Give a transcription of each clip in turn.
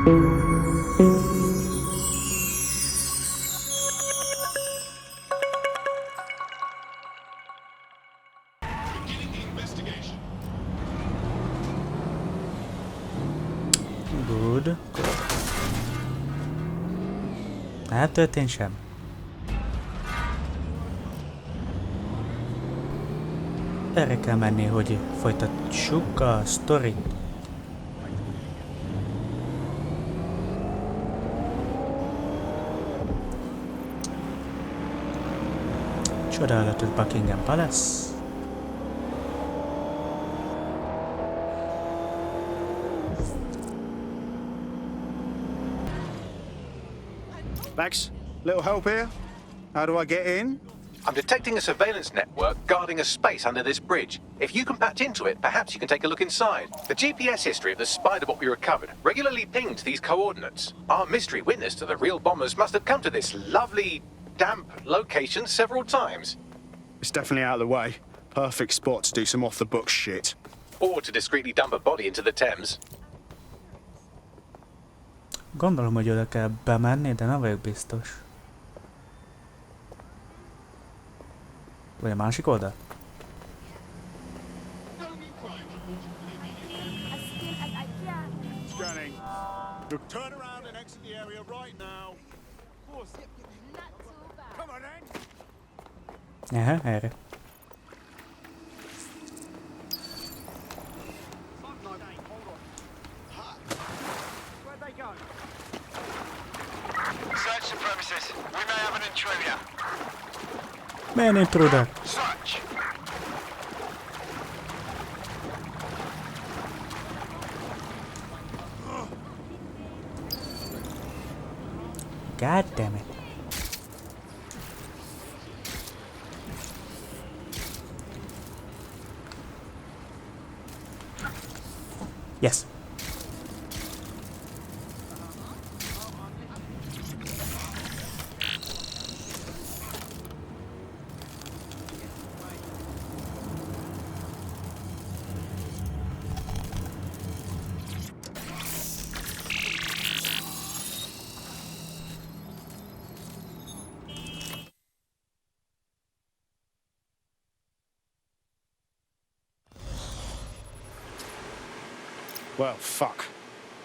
Good. Nem történt sem. Erre kell menni, hogy folytassuk a sztorit. Csodálatos Buckingham Palace. Max, little help here? How do I get in? I'm detecting a surveillance network guarding a space under this bridge. If you can patch into it, perhaps you can take a look inside. The GPS history of the spider bot we recovered regularly pinged these coordinates. Our mystery witness to the real bombers must have come to this lovely, damp location several times. It's definitely out of the way. Perfect spot to do some off-the-books shit. Or to discreetly dump a body into the Thames. Gondolom, hogy oda kell bemenni, de nem vagyok biztos. Vagy a másik oldal? Scanning. Look, turn around and exit the area right now. Come on then. Aha, erre. Search the premises. We may have an intruder. Milyen intruder? Search. God damn it. Yes. Well, fuck.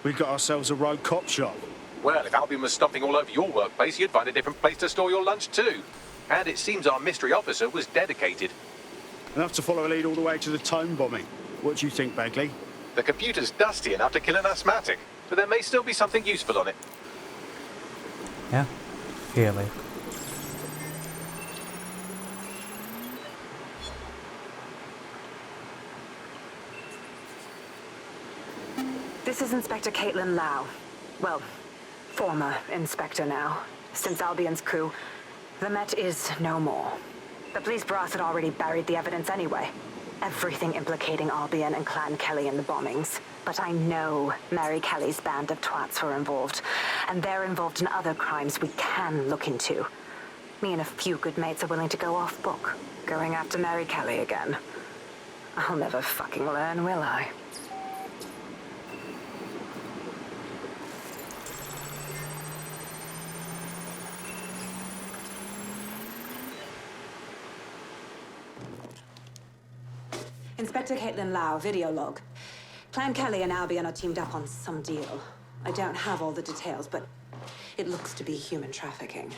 We got ourselves a rogue cop shop. Well, if Albion was stomping all over your workplace, you'd find a different place to store your lunch too. And it seems our mystery officer was dedicated. Enough to follow a lead all the way to the Tone bombing. What do you think, Bagley? The computer's dusty enough to kill an asthmatic, but there may still be something useful on it. Ja, fél vagyok. This is Inspector Caitlin Lau. Well, former inspector now. Since Albion's coup, the Met is no more. The police brass had already buried the evidence anyway. Everything implicating Albion and Clan Kelly in the bombings. But I know Mary Kelly's band of twats were involved. And they're involved in other crimes we can look into. Me and a few good mates are willing to go off book. Going after Mary Kelly again. I'll never fucking learn, will I? Inspector Caitlin Lau, video log. Clan Kelly and Albion are teamed up on some deal. I don't have all the details, but it looks to be human trafficking.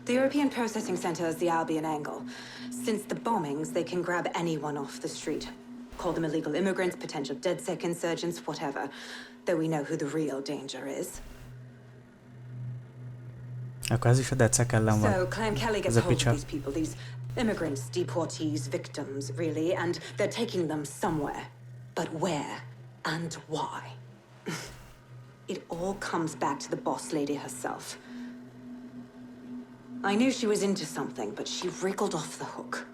The European Processing Center is the Albion angle. Since the bombings, they can grab anyone off the street. Call them illegal immigrants, potential DedSec insurgents, whatever. Though we know who the real danger is. Akkor ez is a DedSec ellen van. So Clan Kelly gets Ez a hold of picsa. these people, these immigrants, deportees, victims, really, and they're taking them somewhere. But where and why? It all comes back to the boss lady herself. I knew she was into something, but she wriggled off the hook.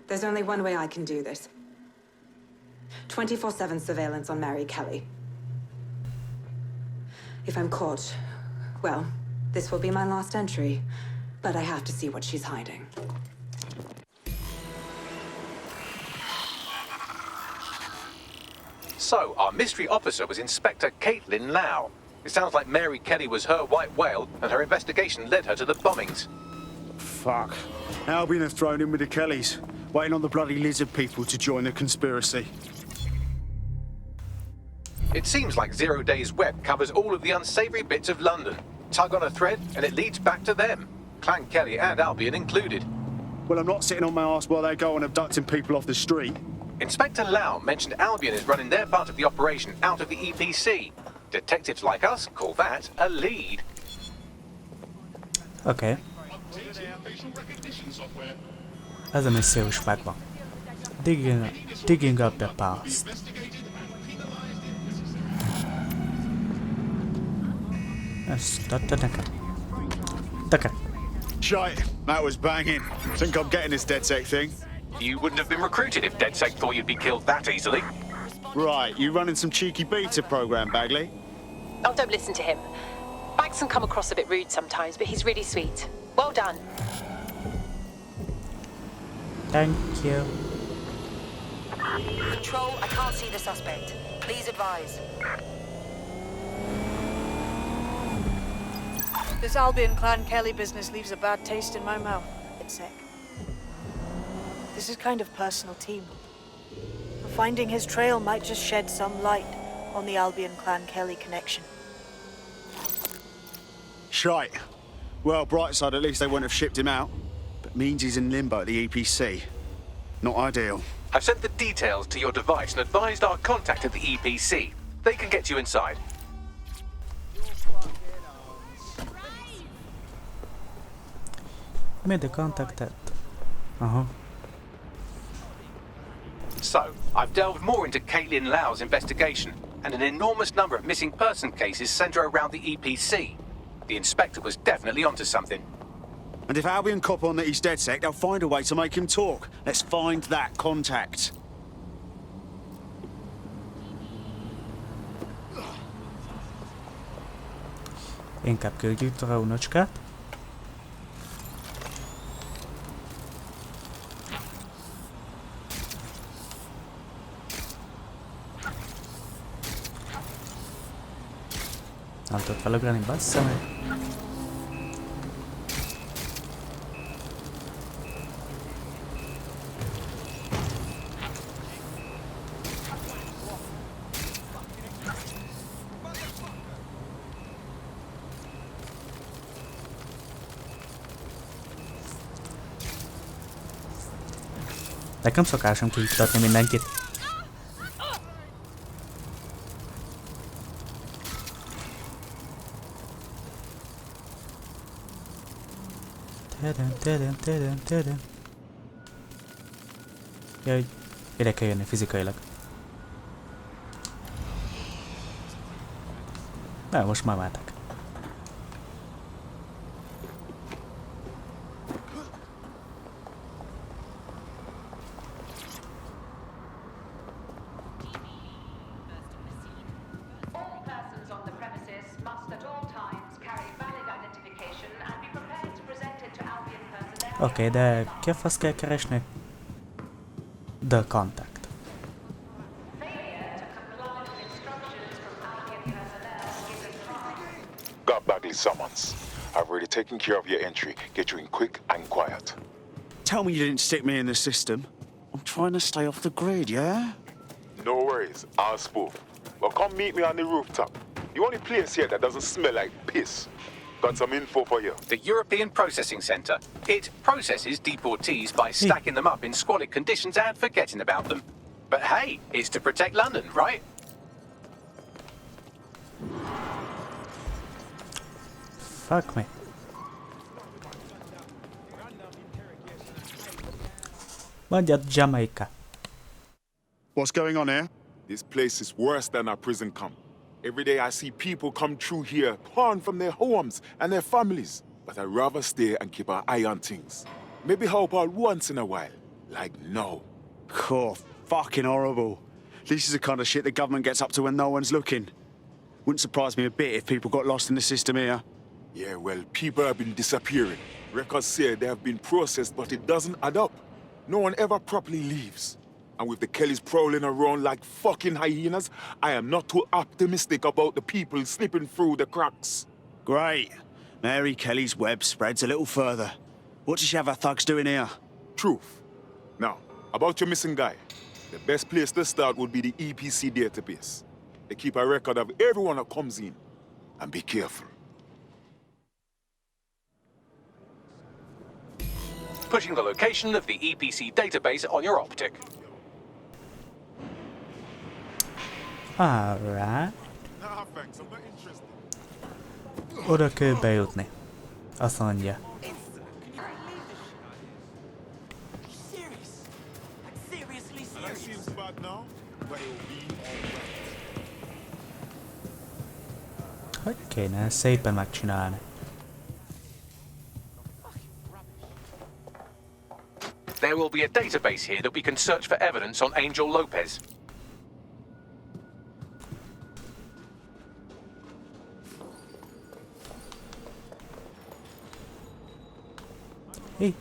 There's only one way I can do this. 24/7 surveillance on Mary Kelly. If I'm caught, well, this will be my last entry. But I have to see what she's hiding. So, our mystery officer was Inspector Caitlin Lau. It sounds like Mary Kelly was her white whale, and her investigation led her to the bombings. Fuck. Albion have thrown in with the Kellys, waiting on the bloody lizard people to join the conspiracy. It seems like Zero Days Web covers all of the unsavory bits of London. Tug on a thread, and it leads back to them. Clan Kelly and Albion included. Well, I'm not sitting on my ass while they go on abducting people off the street. Inspector Lau mentioned Albion is running their part of the operation out of the EPC. Detectives like us call that a lead. Oké. Ez a misszió is megvan. Digging up the past. Ezt adta nekem. Teke. Shite, that was banging. Think I'm getting this DedSec thing? You wouldn't have been recruited if DedSec thought you'd be killed that easily. Right, you running some cheeky beta program, Bagley? Oh, don't listen to him. Bags can come across a bit rude sometimes, but he's really sweet. Well done. Thank you. Control, I can't see the suspect. Please advise. This Albion Clan Kelly business leaves a bad taste in my mouth. It's sick. This is kind of personal team. Finding his trail might just shed some light on the Albion Clan Kelly connection. Shite. Well, bright side, at least they wouldn't have shipped him out. But means he's in limbo at the EPC. Not ideal. I've sent the details to your device and advised our contact at the EPC. They can get you inside. Made the contacted. Uh-huh. So, I've delved more into Caitlin Lau's investigation, and an enormous number of missing person cases centre around the EPC. The inspector was definitely onto something. And if Albion cop on that he's DedSec, they'll find a way to make him talk. Let's find that contact. Inkább küldjük a unocskát. Nem tudod felugrani, bassza meg. Nekem szokásom kiiktatni mindenkit. Tedem. Jaj, ide kell jönni fizikailag. Na, most már váltak. Oké, de ki a fasz kell keresni? The contact. Got Bagley summons. I've already taken care of your entry. Get you in quick and quiet. Tell me you didn't stick me in the system. I'm trying to stay off the grid, yeah? No worries, I'll spoof. Well, come meet me on the rooftop. The only place here that doesn't smell like piss. Got some info for you. The European Processing Centre. It processes deportees by stacking them up in squalid conditions and forgetting about them. But hey, it's to protect London, right? Fuck me. Mondjad Jamaica. What's going on here? This place is worse than a prison camp. Every day I see people come through here, torn from their homes and their families. But I'd rather stay and keep an eye on things. Maybe help out once in a while. Like now. Cool. Fucking horrible. This is the kind of shit the government gets up to when no one's looking. Wouldn't surprise me a bit if people got lost in the system here. Yeah, well, people have been disappearing. Records say they have been processed, but it doesn't add up. No one ever properly leaves. And with the Kellys prowling around like fucking hyenas, I am not too optimistic about the people slipping through the cracks. Great. Mary Kelly's web spreads a little further. What does she have her thugs doing here? Truth. Now, about your missing guy. The best place to start would be the EPC database. They keep a record of everyone that comes in. And be careful. Pushing the location of the EPC database on your optic. Alright. Nah, thanks. I'm not interested. Oda kell bejutni. Azt mondja. That seems bad now, but it'll be alright. Hogy kéne ezt szépen megcsinálni? There will be a database here that we can search for evidence on Angel Lopez. Hé!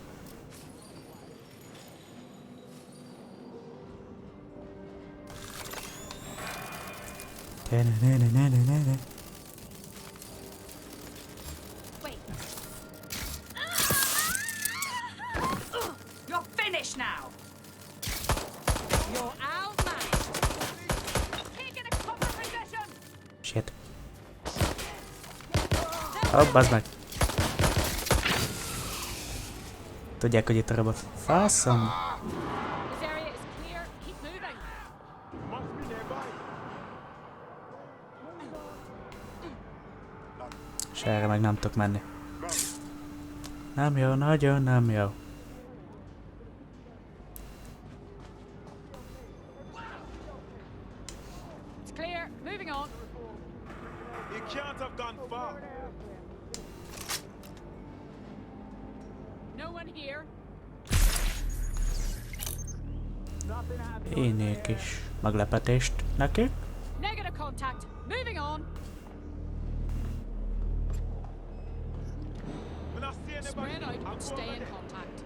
You're finished now. You're out, man. Taking a cover position. Shit. Oh, bazd meg. Tudják, hogy itt a robot. Faszom. This area is clear. Keep moving. Must be nearby. És erre meg nem tudok menni. Nem jó, nagyon nem jó. It's clear. Moving on. He can't have gone far. No one here. Én egy kis meglepetést neki. Negative contact. Moving on. When I see anybody, Spread out I'll and go stay over in there. contact.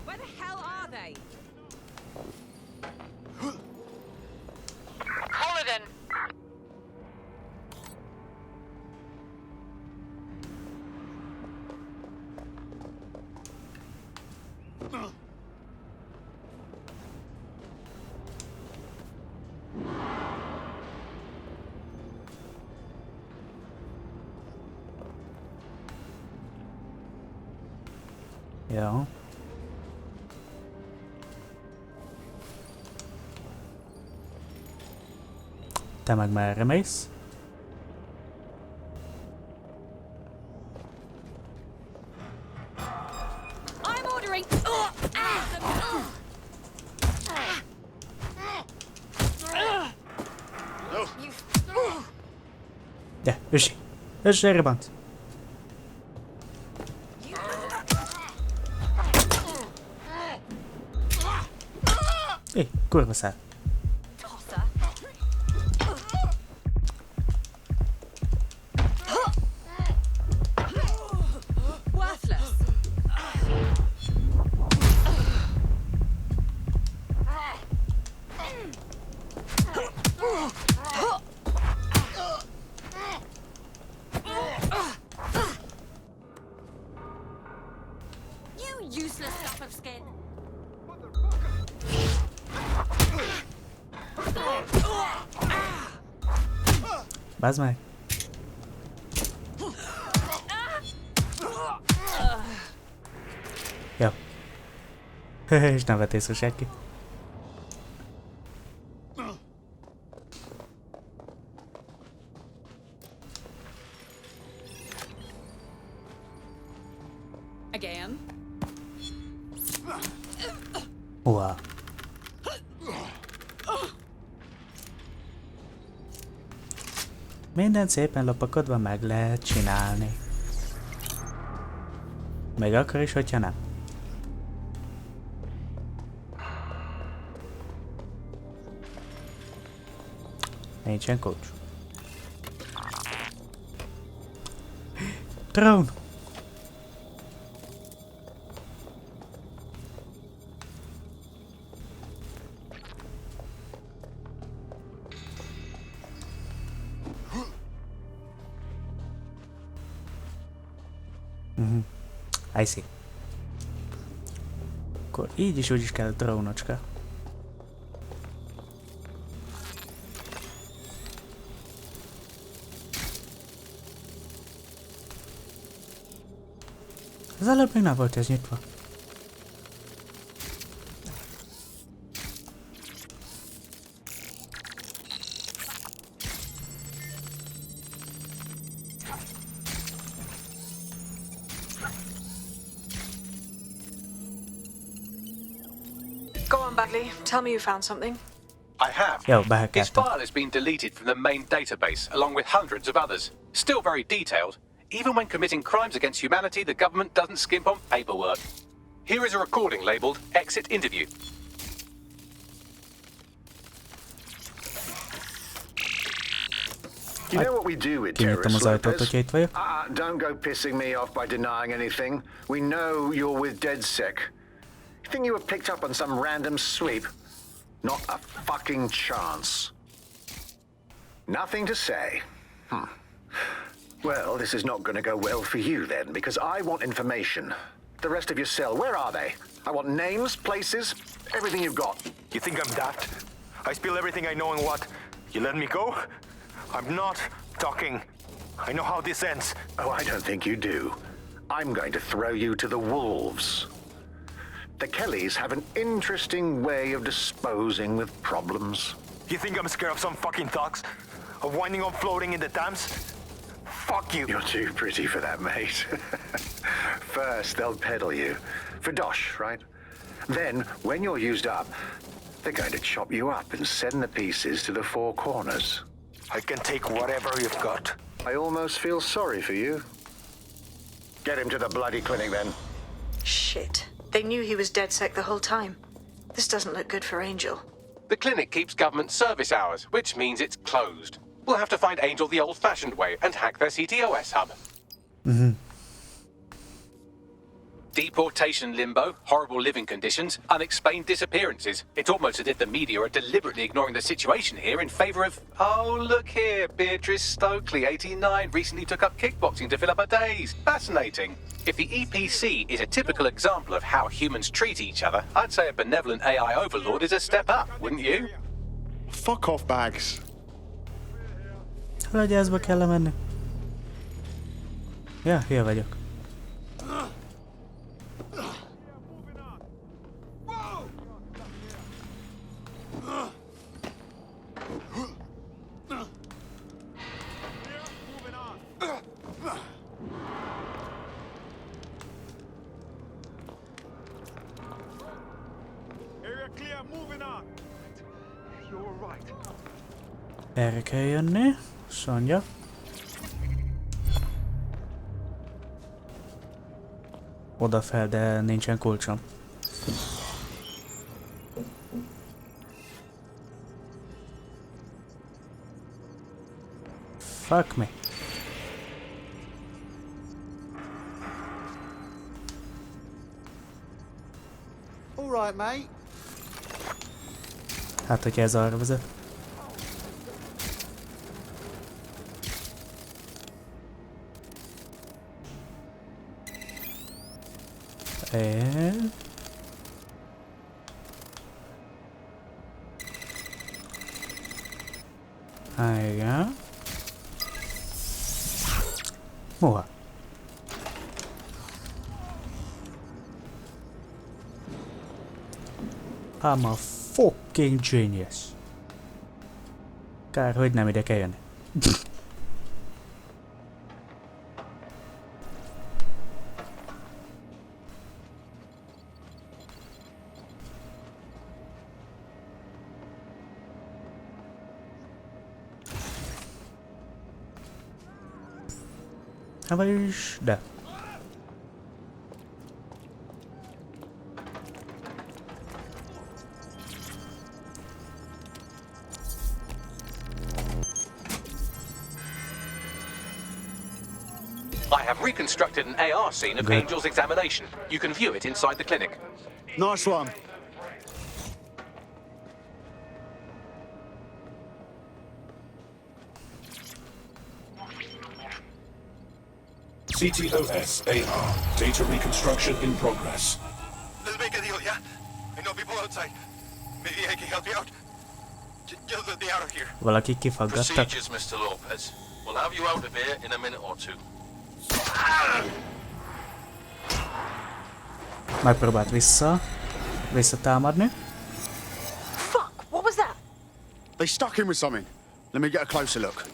Where the hell are they? Culloden! Jó. Te meg merre mész? I'm ordering. De, össi! Össi, erre bant! Hé, kurva szár! Worthless. You useless stuff of skin. Bazd meg! Jó. És nem vett észre senki. Again. Wow. Minden szépen lopakodva meg lehet csinálni. Még akkor is, hogyha nem. Nincsen kulcs. Drón! I see. Akkor így is úgy is kell drónocska. Az előbb még nem volt ez nyitva. Go on, Bagley. Tell me you found something. I have. Jó, His behekkeltem. file has been deleted from the main database, along with hundreds of others. Still very detailed. Even when committing crimes against humanity, the government doesn't skimp on paperwork. Here is a recording labeled Exit Interview. You know what we do with Kinyitom az terrorists, ajtót, Lopez? hogyha itt vagyok. Don't go pissing me off by denying anything. We know you're with DedSec. You think you were picked up on some random sweep? Not a fucking chance. Nothing to say. Well, this is not going to go well for you then, because I want information. The rest of your cell, where are they? I want names, places, everything you've got. You think I'm daft? I spill everything I know and what? You let me go? I'm not talking. I know how this ends. Oh, I don't think you do. I'm going to throw you to the wolves. The Kellys have an interesting way of disposing with problems. You think I'm scared of some fucking thugs? Of winding up floating in the Thames? Fuck you. You're too pretty for that, mate. First, they'll peddle you. For dosh, right? Then, when you're used up, they're going to chop you up and send the pieces to the four corners. I can take whatever you've got. I almost feel sorry for you. Get him to the bloody clinic, then. Shit. They knew he was DedSec the whole time. This doesn't look good for Angel. The clinic keeps government service hours, which means it's closed. We'll have to find Angel the old-fashioned way and hack their CTOS hub. Deportation limbo, horrible living conditions, unexplained disappearances. It's almost as if the media are deliberately ignoring the situation here in favour of... Oh, look here, Beatrice Stokely, 89, recently took up kickboxing to fill up her days. Fascinating. If the EPC is a typical example of how humans treat each other, I'd say a benevolent AI overlord is a step up, wouldn't you? Fuck off, Bags. Hölgyázba kell menni. Ja, hier vagyok. Erre kell jönni, Sonja. Oda fel, de nincsen kulcsom. Fuck me. All right, mate. Hát, hogyha ez arra vezet. Igen. Hova? I'm a fucking genius. Kár, hogy nem ide kell jönni. Hát vagyis, de. I have reconstructed an AR scene of Good. Angel's examination. You can view it inside the clinic. Nice one. CTOS AR. Data reconstruction in progress. Let's make a deal, yeah? I know people outside. Maybe I can help you out. Just let me out of here. Valaki kifaggattak. Procedures, Mr. Lopez. We'll have you out of here in a minute or two. Megpróbált visszatámadni. Fuck! What was that? They stuck him with something. Let me get a closer look.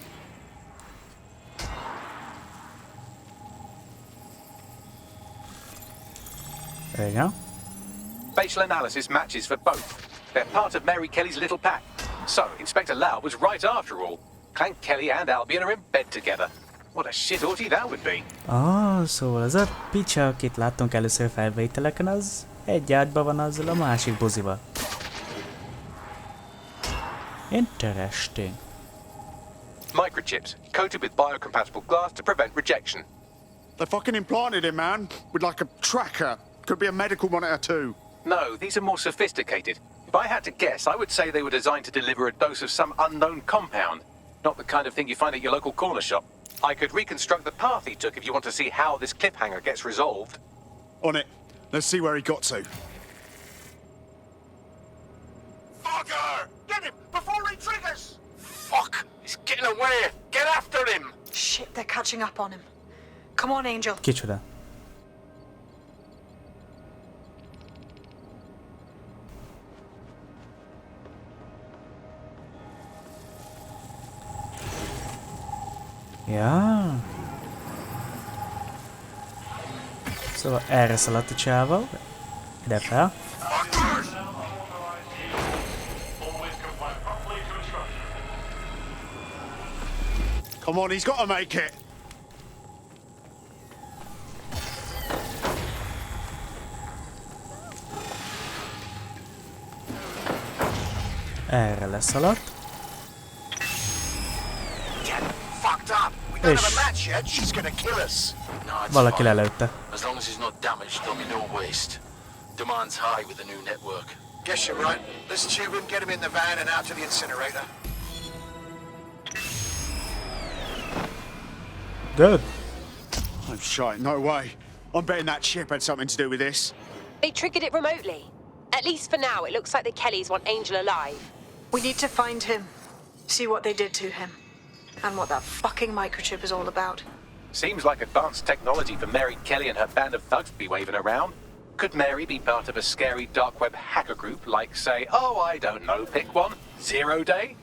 There you go. Facial analysis matches for both. They're part of Mary Kelly's little pack. So, Inspector Lau was right after all. Clank Kelly and Albion are in bed together. What a shit orgy that would be. Szóval az a picsa, akit láttunk először felvételeken, az egy ágyban van azzal a másik buzival. Interesting. Microchips, coated with biocompatible glass to prevent rejection. They fucking implanted him, man. With like a tracker. Could be a medical monitor too. No, these are more sophisticated. If I had to guess, I would say they were designed to deliver a dose of some unknown compound. Not the kind of thing you find at your local corner shop. I could reconstruct the path he took if you want to see how this cliffhanger gets resolved. On it. Let's see where he got to. Fucker! Get him before he triggers! Fuck! He's getting away! Get after him! Shit, they're catching up on him. Come on, Angel. Kicsoda. Ja. Szóval erre szaladt a csáva. Ide fel. Come on, he's got to make it. Erre leszaladt. És valaki lelőtte. As long as he's not damaged, there'll be no waste. Demand's high with the new network. Guess you're right. Let's tube him, get him in the van and out to the incinerator. Good. I'm shy. No way. I'm betting that chip had something to do with this. They triggered it remotely. At least for now, it looks like the Kellys want Angel alive. We need to find him. See what they did to him. And what that fucking microchip is all about. Seems like advanced technology for Mary Kelly and her band of thugs to be waving around. Could Mary be part of a scary dark web hacker group like, say, oh, I don't know, pick one, Zero Day?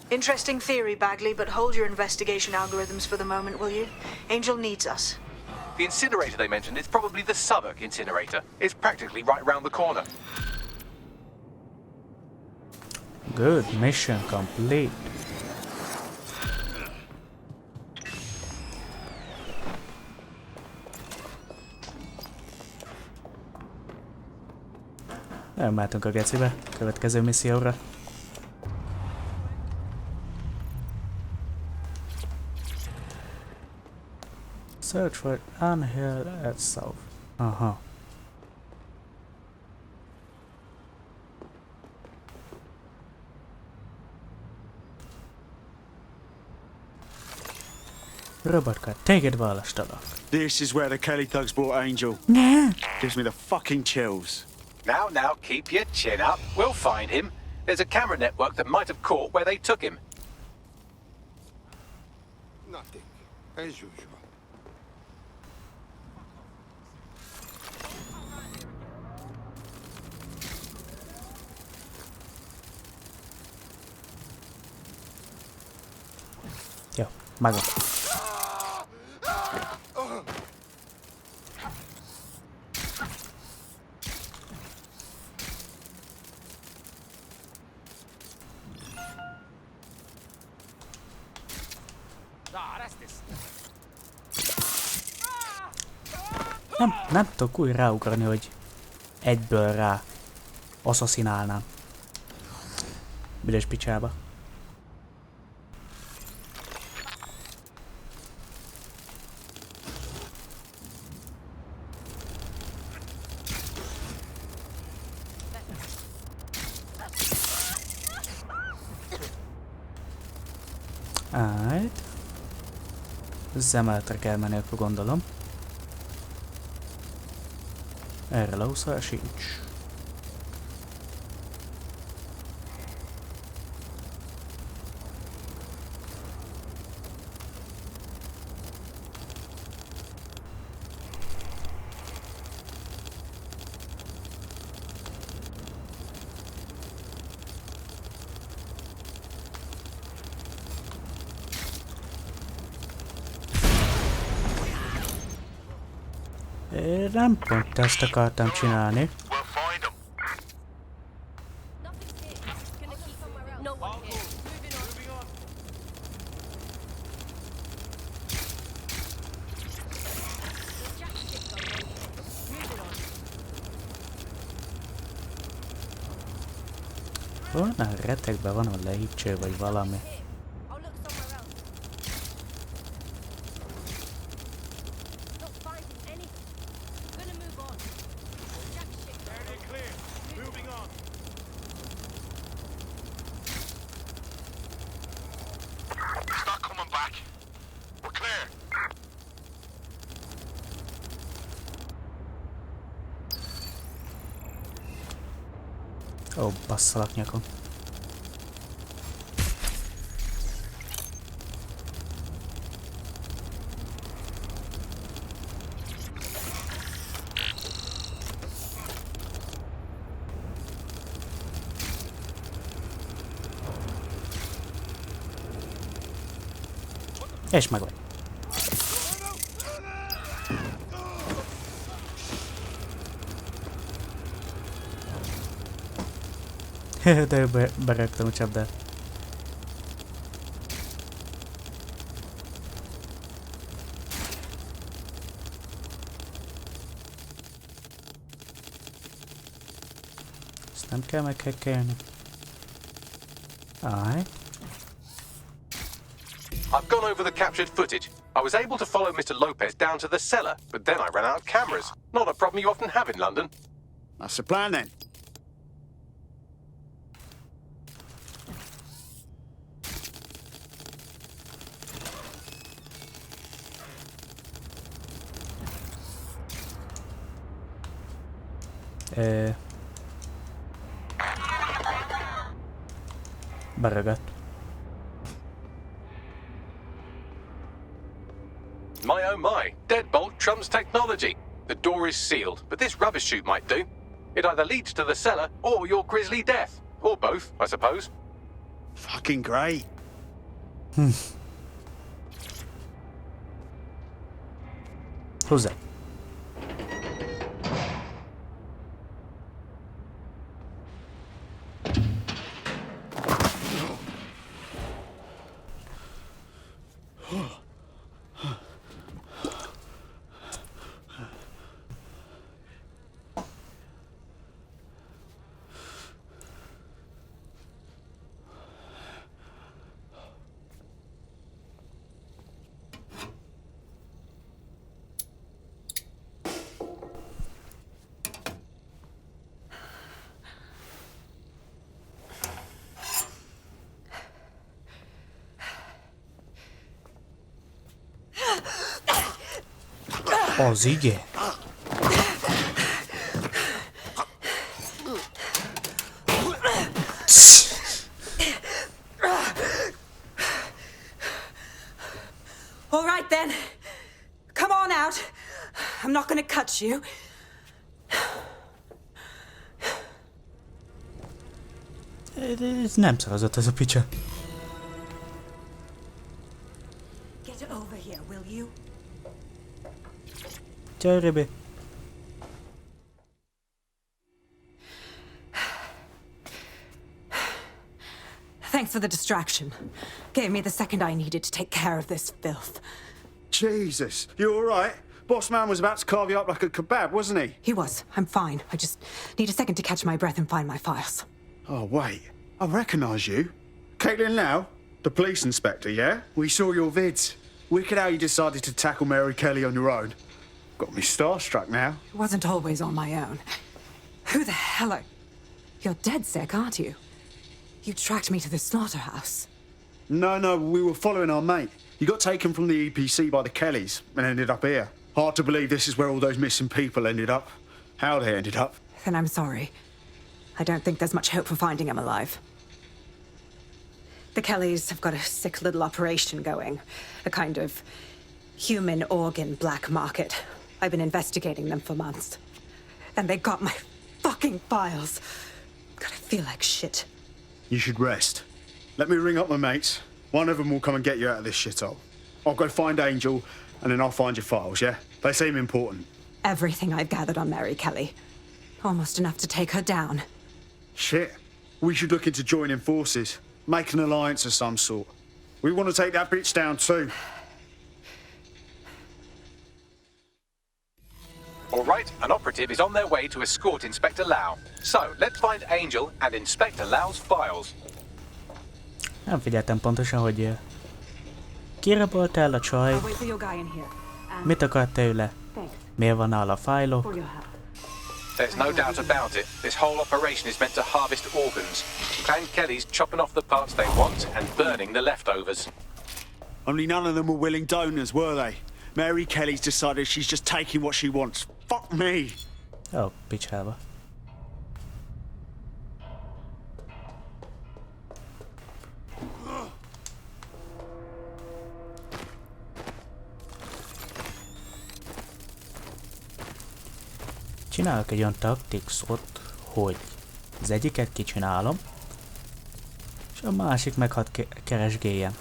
Interesting theory, Bagley, but hold your investigation algorithms for the moment, will you? Angel needs us. The incinerator they mentioned is probably the Southwark incinerator. It's practically right round the corner. Good. Mission complete. Nem mehetünk a gecibe. Következő misszióra. Search for Anhill at South. Aha. Robotka, téged választalak. This is where the Kelly thugs brought Angel. Gives me the fucking chills. Now, keep your chin up. We'll find him. There's a camera network that might have caught where they took him. Nothing. As usual. Jó, megvan. Nem tudok úgy ráugrani, hogy egyből rá asszaszinálnám. Büdös picsába. Alright. Zemeletre kell menni, akkor gondolom. Erre lószal sincs. Nem pont ezt akartam csinálni. Hol a retekben van a lépcső vagy valami? Ó, basszalak nyakon. És meg vagy. De berögtem a csapdát. Ezt nem kell meghekkelni. Aye. I've gone over the captured footage. I was able to follow Mr. Lopez down to the cellar, but then I ran out of cameras. Not a problem you often have in London. That's the plan then. Berögött. My oh my, deadbolt trumps technology. The door is sealed, but this rubbish chute might do. It either leads to the cellar or your grisly death. Or both, I suppose. Fucking great. Who's that? Az igen. All right then. Come on out. I'm not gonna cut you. Ez nem szavazott ez a picsa. Get over here, will you? Gyere be. Thanks for the distraction. Gave me the second I needed to take care of this filth. Jesus, you all right? Boss man was about to carve you up like a kebab, wasn't he? He was. I'm fine. I just need a second to catch my breath and find my files. Oh, wait. I recognise you. Caitlin Lau, the police inspector, yeah? We saw your vids. Wicked how you decided to tackle Mary Kelly on your own. Got me starstruck now. It wasn't always on my own. Who the hell are... You're dead sick, aren't you? You tracked me to the slaughterhouse. No, we were following our mate. He got taken from the EPC by the Kellys and ended up here. Hard to believe this is where all those missing people ended up. how they ended up. Then I'm sorry. I don't think there's much hope for finding him alive. The Kellys have got a sick little operation going. A kind of human organ black market. I've been investigating them for months. And they got my fucking files. God, I feel like shit. You should rest. Let me ring up my mates. One of them will come and get you out of this shithole. I'll go find Angel, and then I'll find your files, yeah? They seem important. Everything I've gathered on Mary Kelly. Almost enough to take her down. Shit. We should look into joining forces. Make an alliance of some sort. We want to take that bitch down too. All right, an operative is on their way to escort Inspector Lau. So, let's find Angel and Inspector Lau's files. Nem figyeltem pontosan, hogy kiraboltál a csaj, mit akart tőle, miért van nála a fájlok. There's no doubt about it. This whole operation is meant to harvest organs. Clan Kelly's chopping off the parts they want and burning the leftovers. Only none of them were willing donors, were they? Mary Kelly's decided she's just taking what she wants. Fuck me! Ó, picsába. Csinálok egy olyan taktikszot, hogy az egyiket kicsinálom, és a másik meg hadd keresgéljen.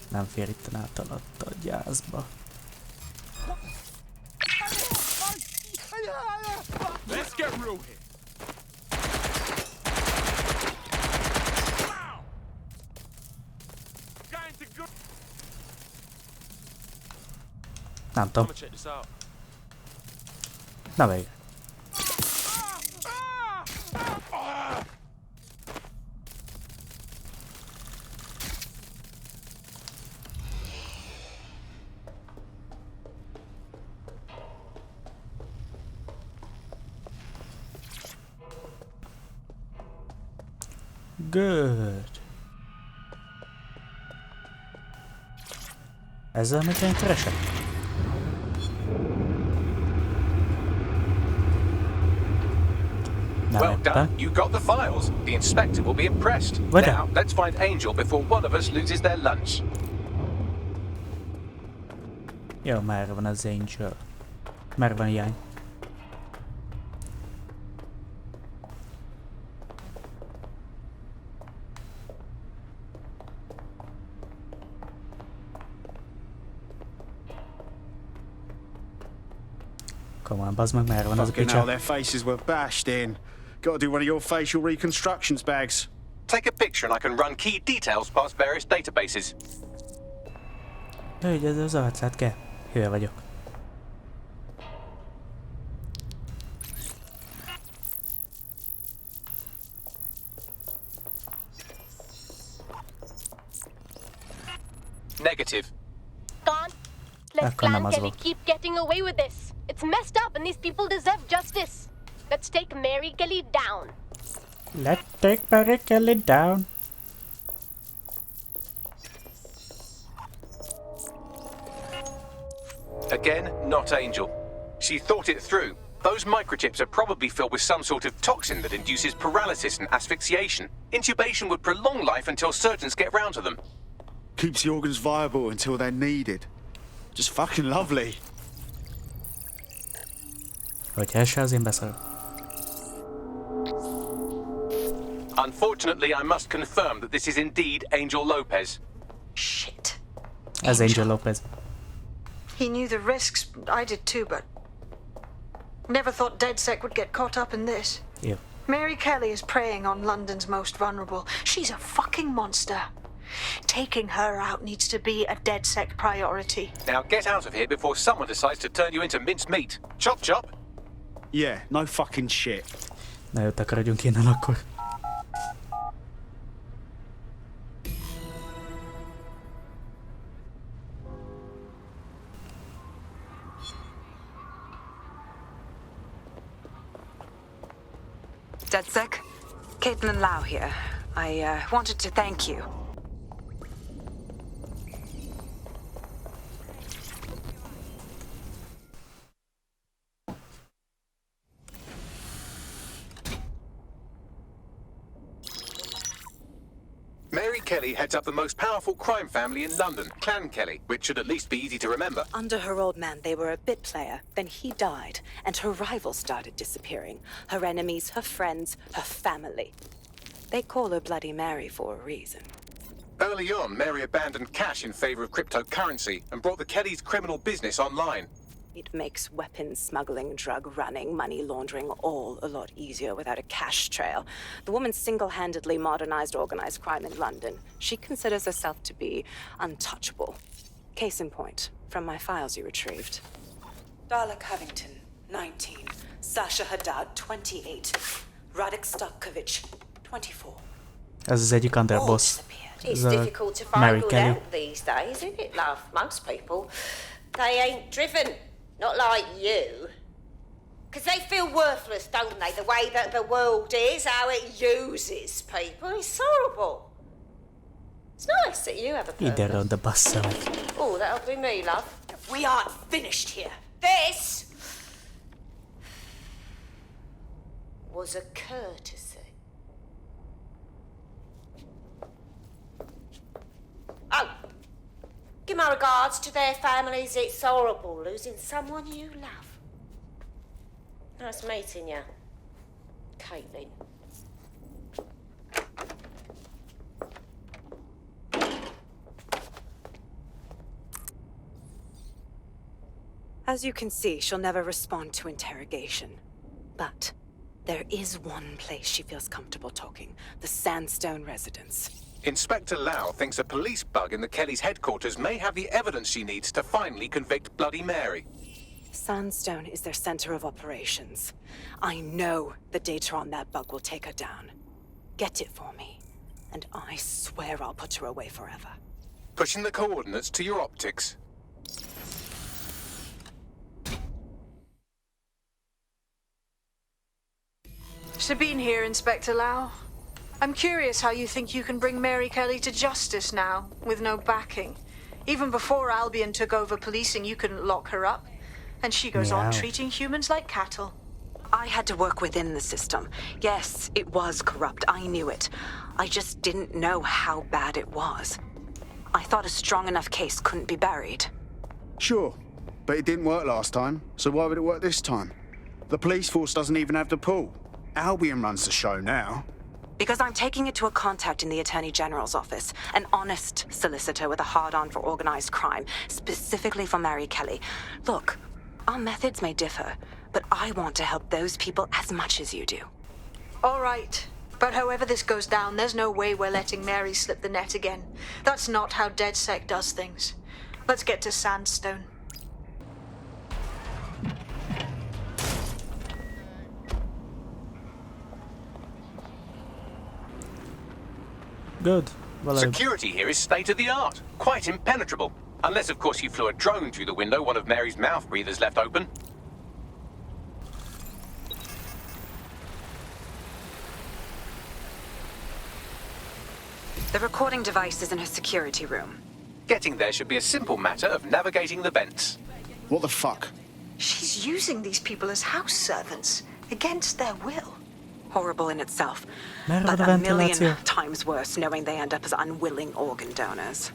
Nem fér itten át alatt a gyászba. Let's get real here. Nem tudom. Na végre. Good. Ezzel meg én keresek? Well done. You got the files. The inspector will be impressed. Now, let's find Angel before one of us loses their lunch. Jó, merre van az Angel? Merre van irány? Come on, bazd meg, merre van az a Fucking hell, picsa? their faces were bashed in. Gotta do one of your facial reconstructions, Bags. Take a picture and I can run key details past various databases. Hölgy, ez az arcát kell. Hülye vagyok. Negative. Gone. Let Akkor nem Clan az Kelly volt. keep getting away with this. It's messed up and these people deserve justice. Let's take Mary Kelly down. Let's take Mary Kelly down. Again, not Angel. She thought it through. Those microchips are probably filled with some sort of toxin that induces paralysis and asphyxiation. Intubation would prolong life until surgeons get round to them. Keeps the organs viable until they're needed. Just fucking lovely. Hogyha ez se az én beszarok. Unfortunately, I must confirm that this is indeed Angel Lopez. Shit. Ez Angel Lopez. He knew the risks. I did too, but never thought DedSec would get caught up in this. Jó. Mary Kelly is preying on London's most vulnerable. She's a fucking monster. Taking her out needs to be a DedSec priority. Now get out of here before someone decides to turn you into minced meat. Chop chop! Yeah, no fucking shit. Na jó, takarodjunk innen akkor. DedSec? Caitlin Lau here. I wanted to thank you. Kelly heads up the most powerful crime family in London, Clan Kelly, which should at least be easy to remember. Under her old man, they were a bit player. Then he died, and her rivals started disappearing. Her enemies, her friends, her family. They call her Bloody Mary for a reason. Early on, Mary abandoned cash in favor of cryptocurrency and brought the Kellys' criminal business online. It makes weapons smuggling, drug running, money laundering all a lot easier without a cash trail. The woman single-handedly modernized organized crime in London. She considers herself to be untouchable. Case in point, from my files you retrieved. Darla Covington, 19. Sasha Haddad, 28. Radek Starkovich, 24. Ez az egyik underboss. It's difficult to find good help these days, isn't it, love? Most people, they ain't driven. Not like you. Because they feel worthless, don't they? The way that the world is, how it uses people. It's horrible. It's nice that you have a purpose. Ide oda bassza meg. Oh, that'll be me, love. We aren't finished here. This was a courtesy. Oh, give my regards to their families. It's horrible losing someone you love. Nice meeting you, Caitlin. As you can see, she'll never respond to interrogation. But there is one place she feels comfortable talking. The Sandstone residence. Inspector Lau thinks a police bug in the Kellys' headquarters may have the evidence she needs to finally convict Bloody Mary. Sandstone is their center of operations. I know the data on that bug will take her down. Get it for me, and I swear I'll put her away forever. Pushing the coordinates to your optics. Sabine here, Inspector Lau. I'm curious how you think you can bring Mary Kelly to justice now, with no backing. Even before Albion took over policing, you couldn't lock her up. And she goes on treating humans like cattle. I had to work within the system. Yes, it was corrupt. I knew it. I just didn't know how bad it was. I thought a strong enough case couldn't be buried. Sure, but it didn't work last time, so why would it work this time? The police force doesn't even have the pull. Albion runs the show now. Because I'm taking it to a contact in the Attorney General's office, an honest solicitor with a hard-on for organized crime, specifically for Mary Kelly. Look, our methods may differ, but I want to help those people as much as you do. All right. But however this goes down, there's no way we're letting Mary slip the net again. That's not how DedSec does things. Let's get to Sandstone. Good. Well, security here is state-of-the-art. Quite impenetrable. Unless, of course, you flew a drone through the window one of Mary's mouth breathers left open. The recording device is in her security room. Getting there should be a simple matter of navigating the vents. What the fuck? She's using these people as house servants, against their will. Horrible in itself, Meron but na a million ventiláció. times worse knowing they end up as unwilling organ donors.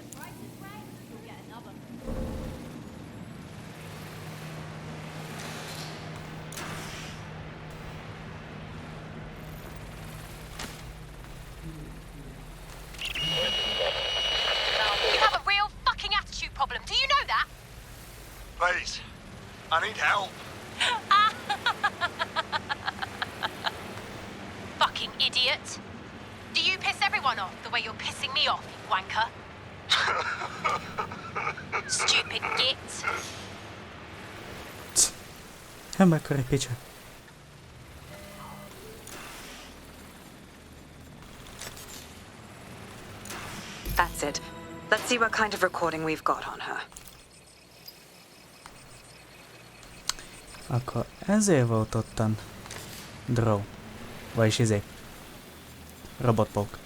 You have a real fucking attitude problem. Do you know that? Please, I need help. Fucking idiot. Do you piss everyone off the way you're pissing me off, you wanker? Stupid git. Mekkora picsa. That's it. Let's see what kind of recording we've got on her. Akkor ezért volt ottan Draw. Vagyis Robotpók.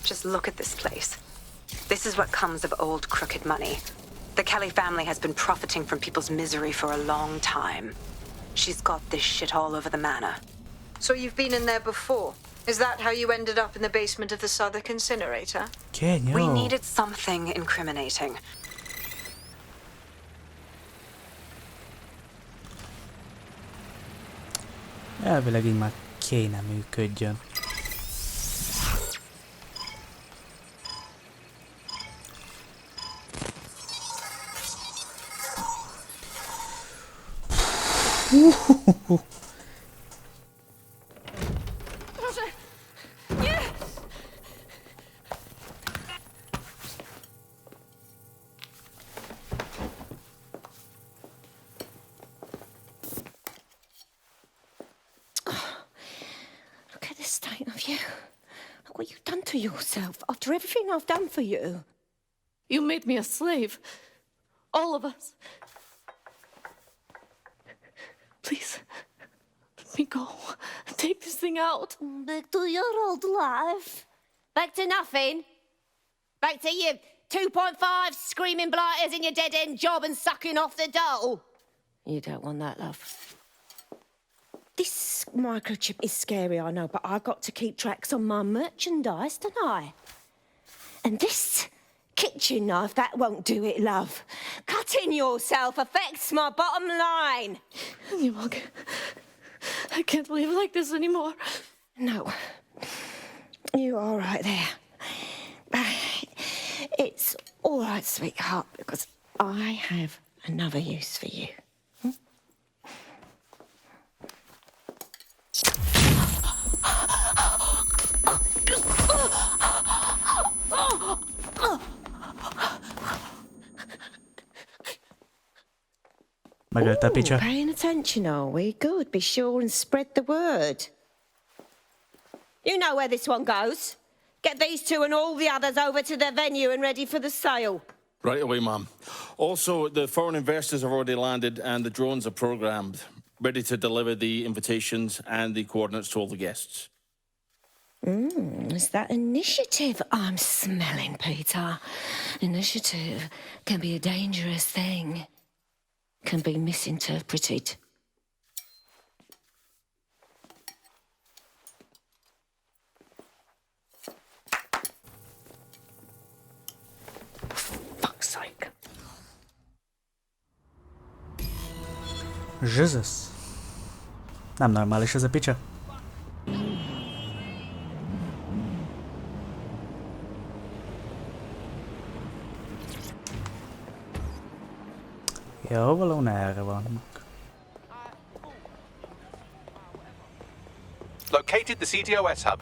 Just look at this place. This is what comes of old crooked money. The Kelly family has been profiting from people's misery for a long time. She's got this shit all over the manor. So you've been in there before? Is that how you ended up in the basement of the Southwark incinerator? We needed something incriminating. Elvileg így már kéne működjön. Look at the state of you. Look what you've done to yourself after everything I've done for you. You made me a slave. All of us. Please, let me go. Take this thing out. Back to your old life. Back to nothing. Back to you 2.5 screaming blighters in your dead-end job and sucking off the dole. You don't want that, love. This microchip is scary, I know, but I got to keep tracks on my merchandise, don't I? And this kitchen knife, that won't do it, love. Cutting yourself affects my bottom line. I can't live like this anymore. No. You're all right there. It's all right, sweetheart, because I have another use for you. Megölte a picsa. Paying attention, are we? Good. Be sure and spread the word. You know where this one goes. Get these two and all the others over to their venue and ready for the sale. Right away, Mum. Also, the foreign investors have already landed and the drones are programmed, ready to deliver the invitations and the coordinates to all the guests. It's that initiative I'm smelling, Peter. Initiative can be a dangerous thing. Can be misinterpreted. For fuck's sake. Jesus. Nem normális ez a picsa. Jó, valóban erre vannak. Located the CTOS hub.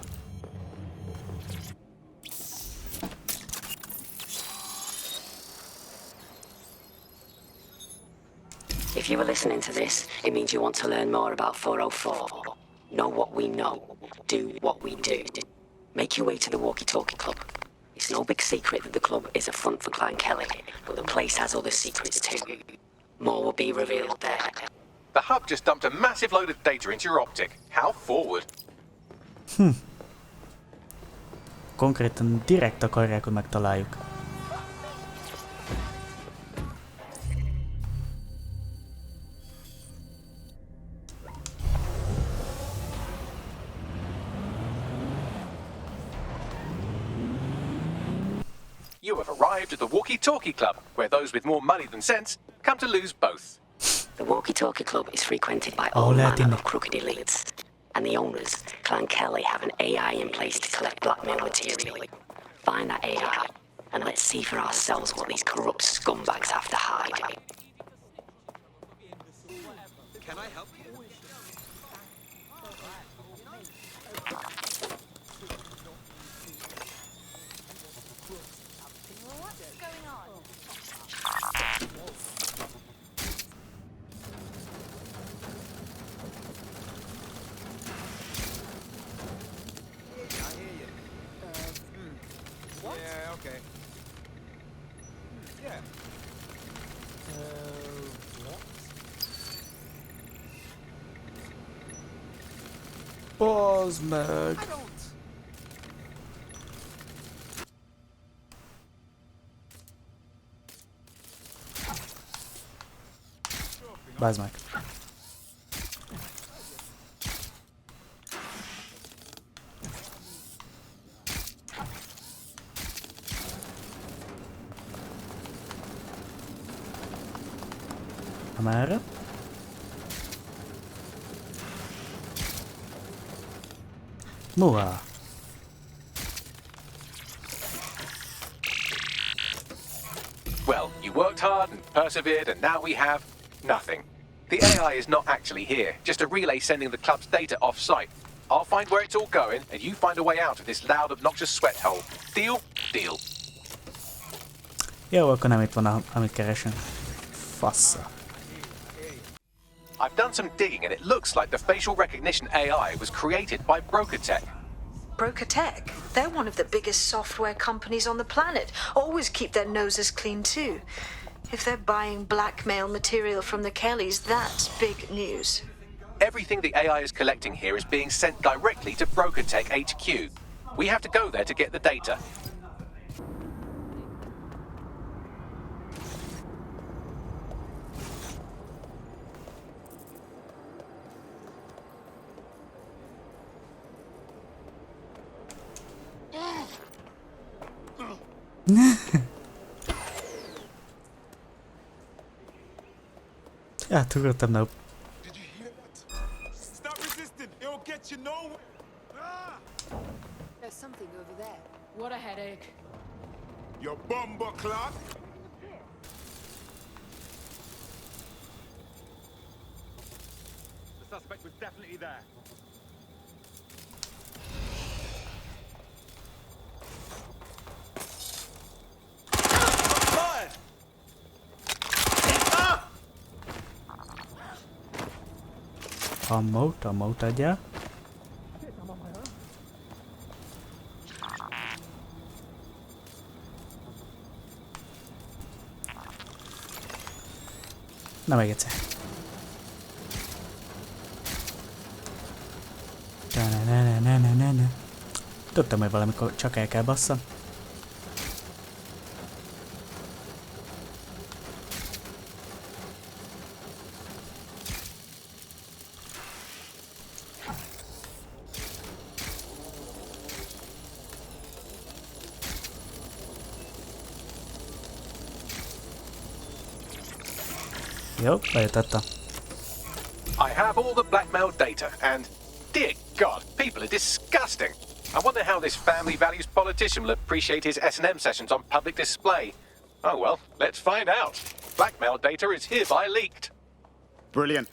If you were listening to this, it means you want to learn more about 404. Know what we know. Do what we do. Make your way to the Walkie-Talkie Club. It's no big secret that the club is a front for Clan Kelly, but the place has other secrets too. More will be revealed there. The hub just dumped a massive load of data into your optic. How forward? Konkrétan direkt akarják, hogy megtaláljuk. You have arrived at the Walkie-Talkie Club, where those with more money than sense come to lose both. The Walkie-Talkie Club is frequented by all manner of crooked elites, and the owners, Clan Kelly, have an AI in place to collect blackmail material. Find that AI, and let's see for ourselves what these corrupt scumbags have to hide. Can I help you? Yeah, okay. Yeah. Bazd meg! Bazd meg. Amerre? Muha. Well, you worked hard and persevered, and now we have nothing. The AI is not actually here, just a relay sending the club's data off-site. I'll find where it's all going, and you find a way out of this loud, obnoxious sweat hole. Deal? Deal. Jó, akkor nem itt van, amit keresünk. Fassa. I've done some digging, and it looks like the facial recognition AI was created by Broker Tech. Broker Tech? They're one of the biggest software companies on the planet. Always keep their noses clean too. If they're buying blackmail material from the Kellys, that's big news. Everything the AI is collecting here is being sent directly to Broker Tech HQ. We have to go there to get the data. Átugrottam, nope. Stop resisting. It will get you nowhere. There's something over there. What a headache. Your bumper clock. The suspect was definitely there. Ammót adjál. Na még egyszer. Ne. Tudtam, hogy valamikor csak el kell basszam. Jó, bejutattam. I have all the blackmail data, and dear God, people are disgusting. I wonder how this family values politician will appreciate his S&M sessions on public display. Oh well, let's find out. Blackmail data is hereby leaked. Brilliant.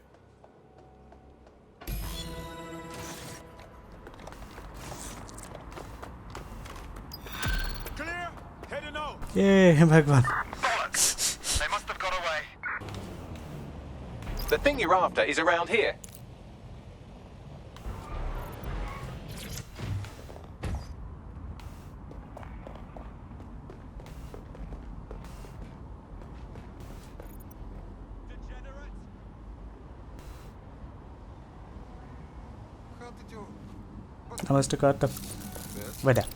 Clear. Heading out. Jé, megvan. They must have got away. The thing you're after is around here. Nem ezt akartam. Vagy de.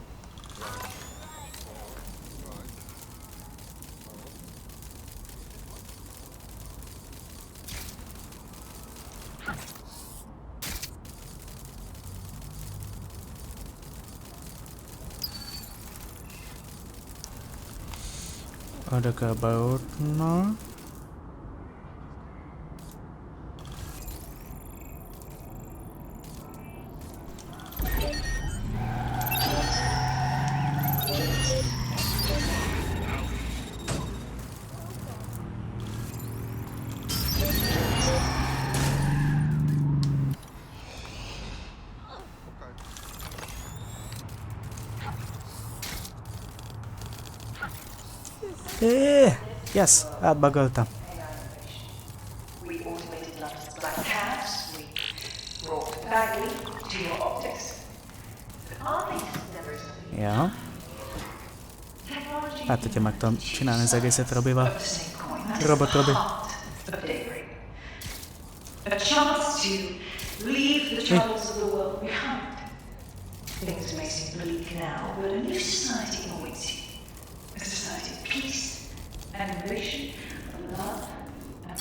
Oda kell beútna. Yes, átbagoltam. We automated London's black cabs. We brought Bagley to your optics. But our latest endeavors. Ja. Hát, hogyha meg tudom csinálni az egészet Robival. Robot Robi. A chance to leave the troubles of the world behind. Things may seem bleak now, but a new society awaits you. A society of peace and innovation, of love and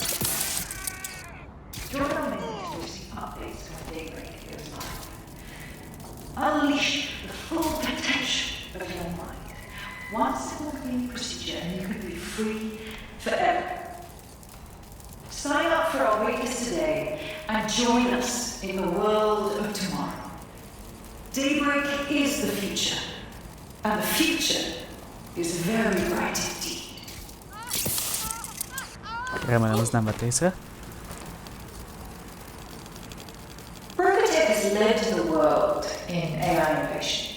Join our minions to receive updates when daybreak goes live. Unleash the full potential of your mind. One simple cleaning procedure and you can be free forever. Sign up for our waitlist today and join us in the world of tomorrow. Daybreak is the future, and the future is very bright indeed. Remélem, az nem vett észre. Berkatech has led the world in AI innovation.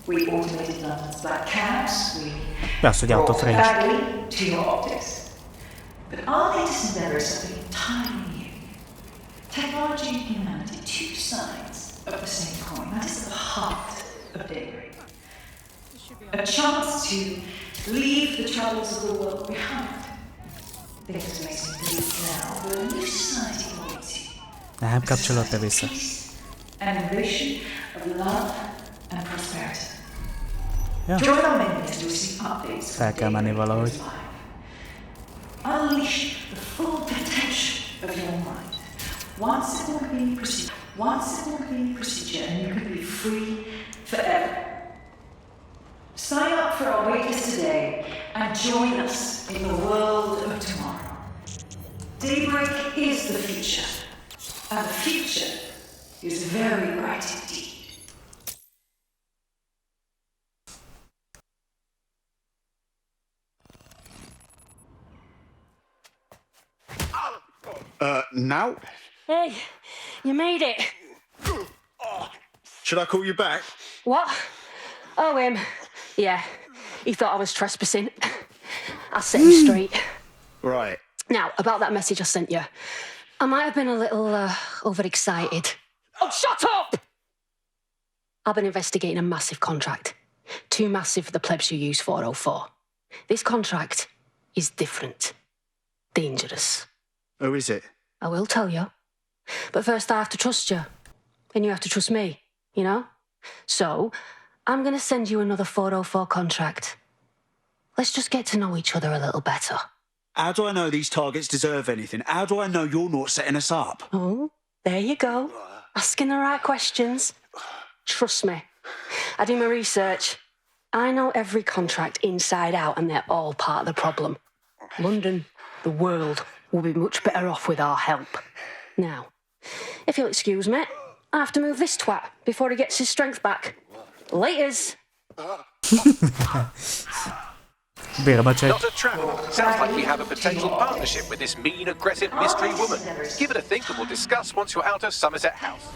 We automated London's black cabs, we brought Bagley to your optics. But our latest endeavor is something entirely new. Technology and humanity, two sides of the same coin. That is the heart of Daybreak. A chance to leave the troubles of the world behind. Things may seem bleak now, but a new society awaits you. Nem kapcsolódta vissza. An innovation of love and prosperity. Ja. Join our minions to receive updates. Fel kell menni valahogy. Unleash the full potential of your mind. One simple cleaning procedure, and you can be free forever. Sign up for our waitlist today and join us in the world of tomorrow. Daybreak is the future, and the future is very bright indeed. Now? Hey, you made it. Should I call you back? What? Oh, him. Yeah, he thought I was trespassing. I set him straight. Right. Now, about that message I sent you. I might have been a little overexcited. Oh, shut up! I've been investigating a massive contract. Too massive for the plebs who use 404. This contract is different. Dangerous. Oh, is it? I will tell you. But first I have to trust you. And you have to trust me, you know? So, I'm going to send you another 404 contract. Let's just get to know each other a little better. How do I know these targets deserve anything? How do I know you're not setting us up? Oh, there you go. Asking the right questions. Trust me. I do my research. I know every contract inside out and they're all part of the problem. London, the world, will be much better off with our help. Now, if you'll excuse me, I have to move this twat before he gets his strength back. Laters. Not a trap. Sounds like you have a potential partnership with this mean, aggressive mystery woman. Give it a think and we'll discuss once you're out of Somerset House.